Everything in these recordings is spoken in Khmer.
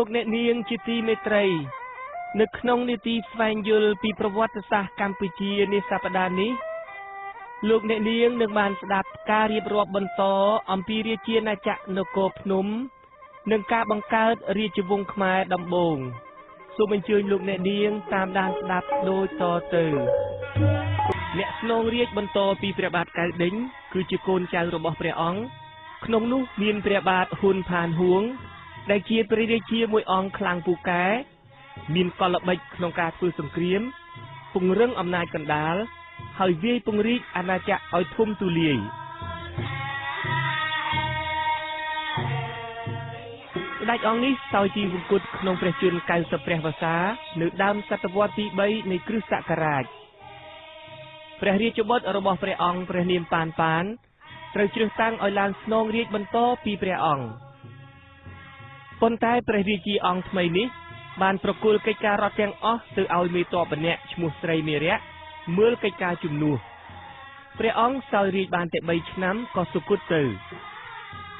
លោកអ្នកនាងជាទីមេត្រីនៅក្នុងនីតិស្វែងយល់ពីប្រវត្តិសាស្ត្រកម្ពុជានាសប្តាហ៍នេះលោកអ្នកនាងនឹងបានស្ដាប់ការរៀបរាប់បន្តអំពីរាជាណាចក្រនគរភ្នំនិងការបង្កើតរាជវង្សខ្មែរដំបូងសូមអញ្ជើញលោកអ្នកនាងតាមដានស្ដាប់ដូចតទៅអ្នកស្នងរាជបន្តពីព្រះបាទកៅឌិញគឺជាកូនចៅរបស់ព្រះអង្គក្នុងនោះមានព្រះបាទហ៊ុនផានហួងដែលជាព្រះរាជាមួយអង្គខ្លាំងពូកែមានកលល្បិចក្នុងការធ្វើសង្គ្រាមពង្រឹងអំណាចកណ្ដាលហើយវាយពង្រីកអាណាចក្រឲ្យធំទូលាយស្ដេចអង្គនេះសោយទីវង្គតក្នុងព្រះជន្ម90ព្រះវស្សានៅដើមសតវត្សទី3នៃគ្រិស្តសករាជព្រះរាជបុត្ររបស់ព្រះអង្គព្រះនាមប៉ានត្រូវជ្រើសតាំងឲ្យឡើងស្នងរាជបន្តពីព្រះអង្គប៉ុន្តែព្រះរាជាអង្គថ្មីនេះបានប្រគល់កិច្ចការរដ្ឋទាំងអស់ទៅឲ្យមេទ័ពម្នាក់ឈ្មោះស្រីមេរៈមើលកិច្ចការជំនួសព្រះអង្គសោយរាជបានតែ3ឆ្នាំក៏សុគតទៅ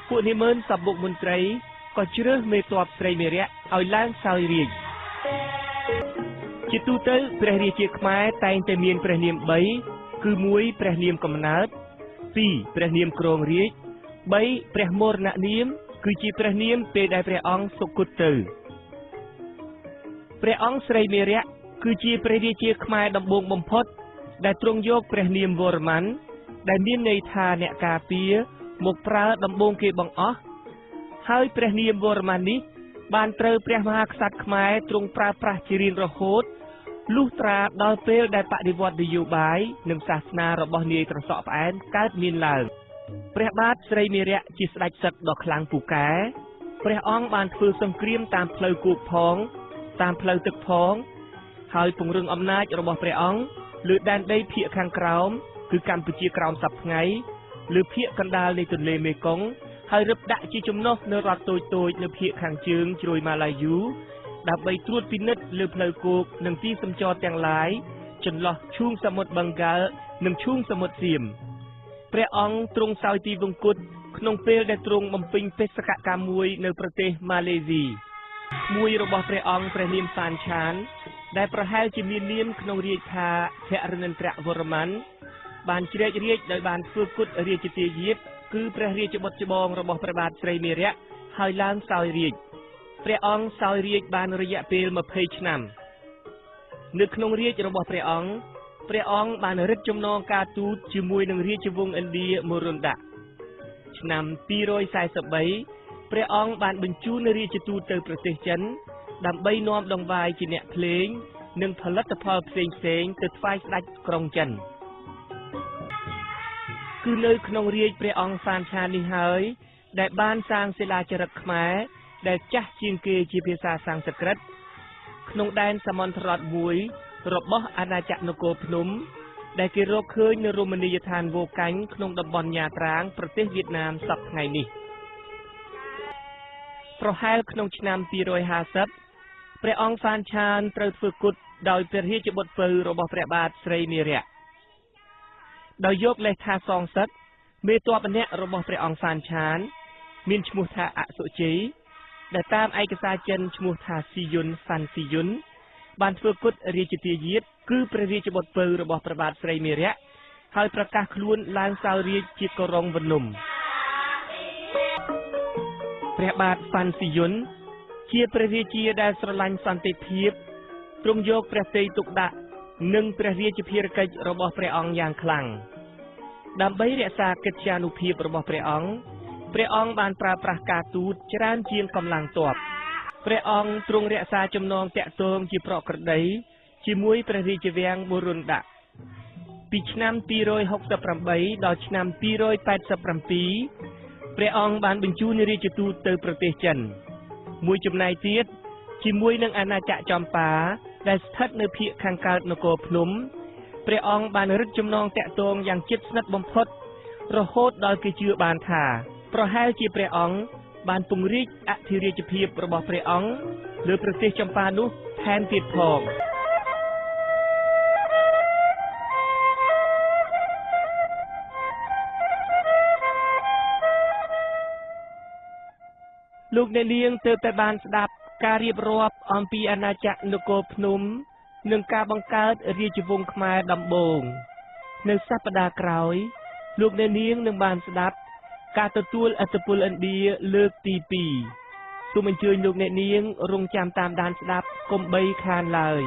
ពួកនិមឺនសបុកមន្ត្រីក៏ជ្រើសមេទ័ពស្រីមេរៈឲ្យឡើងសោយរាជជាទូទៅព្រះរាជាខ្មែរតែងតែមានព្រះនាម3គឺ1ព្រះនាមកំណើត2ព្រះនាមគ្រងរាជ3ព្រះមរណនាមគឺជាព្រះនាមពេលដែលព្រះអង្គសុគតទៅព្រះអង្គស្រីមេរៈគឺជាព្រះរាជាខ្មែរដំបូងបំផុតដែលទ្រង់យកព្រះនាមវរ្ម័នដែលមានន័យថាអ្នកការពារមកប្រើដំបូងគេបង្អស់ហើយព្រះនាមវរ្ម័ននេះបានត្រូវព្រះមហាក្សត្រខ្មែរទ្រង់ប្រើប្រាស់ជារៀងរហូតលុះត្រាដល់ពេលដែលបដិវត្តនយោបាយនិងសាសនារបស់នាយត្រសក់ផ្អែមកើតមានឡើងព្រះបាទស្រីមេរៈជាស្ដេចសឹកដ៏ខ្លាំងពូកែព្រះអង្គបានធ្វើសង្គ្រាមតាមផ្លូវគោកផងតាមផ្លូវទឹកផងហើយពង្រឹងអំណាចរបស់ព្រះអង្គលើដែនដីភាគខាងក្រោមគឺកម្ពុជាក្រោមសព្វថ្ងៃលើភាគកណ្ដាលនៃទន្លេមេគង្គហើយរឹបដាក់ជាចំណុះនៅរដ្ឋតូចៗនៅភាគខាងជើងជ្រោយម៉ាឡាយូដើម្បីត្រួតពិនិត្យលើផ្លូវគោកនិងទីសម្ចរទាំងឡាយចន្លោះឈូងសមុទ្របឹងហ្គាល់និងឈូងសមុទ្រសៀមព្រះអង្គទ្រង់សោយទីវង្គតក្នុងពេលដែលទ្រង់បំពេញបេសកកម្មមួយនៅប្រទេសម៉ាឡេស៊ីមួយរបស់ព្រះអង្គព្រះនាមសានឆានដែលប្រហែលជាមាននាមក្នុងរាជថាភរិន្ទ្រវរ្ម័នបានជ្រែករាជដោយបានធ្វើគុតរាជទាយាទគឺព្រះរាជបុត្រច្បងរបស់ព្រះបាទស្រីមេរៈហើយឡើងសោយរាជព្រះអង្គសោយរាជបានរយៈពេល20ឆ្នាំនៅក្នុងរាជរបស់ព្រះអង្គបានរឹតចំណងការទូតជាមួយនឹងរាជវង្សឥណ្ឌាមរុណ្ឌៈឆ្នាំ243ព្រះអង្គបានបញ្ជូនរាជទូតទៅប្រទេសចិនដើម្បីនាំដង្វាយជាអ្នកភ្លេងនិងផលិតផលផ្សេងៗទៅថ្វាយស្ដេចក្រុងចិនគឺនៅក្នុងរាជព្រះអង្គសានឆាននេះហើយដែលបានសាងសិលាចារឹកខ្មែរដែលចាស់ជាងគេជាភាសាសំស្ក្រឹតក្នុងដែនសមន្តរដ្ឋមួយរបស់អាណាចក្រនគរភ្នំដែលគេរកឃើញនៅរមណីយដ្ឋានវោកាញ់ក្នុងតំបន់ញាត្រាងប្រទេសវៀតណាមសព្វថ្ងៃនេះប្រហែលក្នុងឆ្នាំ250ព្រះអង្គសានឆានត្រូវធ្វើគុតដោយព្រះរាជបុត្រពៅរបស់ព្រះបាទស្រីមេរៈដោយយកលេសថាសងសឹកមេទ័ពម្នាក់របស់ព្រះអង្គសានឆានមានឈ្មោះថាអសុជ័យដែលតាមឯកសារចិនឈ្មោះថាស៊ីយុនសាន់ស៊ីយុនបានធ្វើគុតរាជទាយាទគឺព្រះរាជបុត្រពៅរបស់ព្រះបាទស្រីមេរៈហើយប្រកាសខ្លួនឡើងសោយរាជជាកុរុងវណ្ណុំព្រះបាទហ្វាន់ស៊ីយុនជាព្រះរាជាដែលស្រឡាញ់សន្តិភាពទ្រង់យកព្រះទ័យទុកដាក់និងព្រះរាជភារកិច្ចរបស់ព្រះអង្គយ៉ាងខ្លាំងដើម្បីរក្សាកិត្យានុភាពរបស់ព្រះអង្គបានប្រើប្រាស់ការទូតច្រើនជាងកម្លាំងទ័ពព្រះអង្គទ្រង់រក្សាចំណងតាក់ទងជាប្រក្រតីជាមួយព្រះរាជវាំងមរុណ្ឌៈពីឆ្នាំ268ដល់ឆ្នាំ287ព្រះអង្គបានបញ្ជូនរាជទូតទៅប្រទេសចិនមួយចំណែកទៀតជាមួយនឹងអាណាចក្រចម្ប៉ាដែលស្ថិតនៅភាគខាងកើតនគរភ្នំព្រះអង្គបានរឹតចំណងតាក់ទងយ៉ាងជិតស្និទ្ធបំផុតរហូតដល់គេជឿបានថាប្រហែលជាព្រះអង្គបានពង្រីកអធិរាជភាពរបស់ព្រះអង្គលើប្រទេសចម្ប៉ានោះថែមទៀតផងលោកអ្នកនាងទើបតែបានស្ដាប់ ការរៀបរាប់អំពីអាណាចក្រនគរភ្នំនិងការបង្កើតរាជវង្សខ្មែរដំបូងនៅសប្តាហ៍ក្រោយលោកអ្នកនាងនឹងបានស្ដាប់ការទទួលឥទ្ធិពលឥណ្ឌាលើកទី2សូមអញ្ជើញលោកអ្នកនាងរងចាំតាមដានស្ដាប់កុំបីខានឡើយ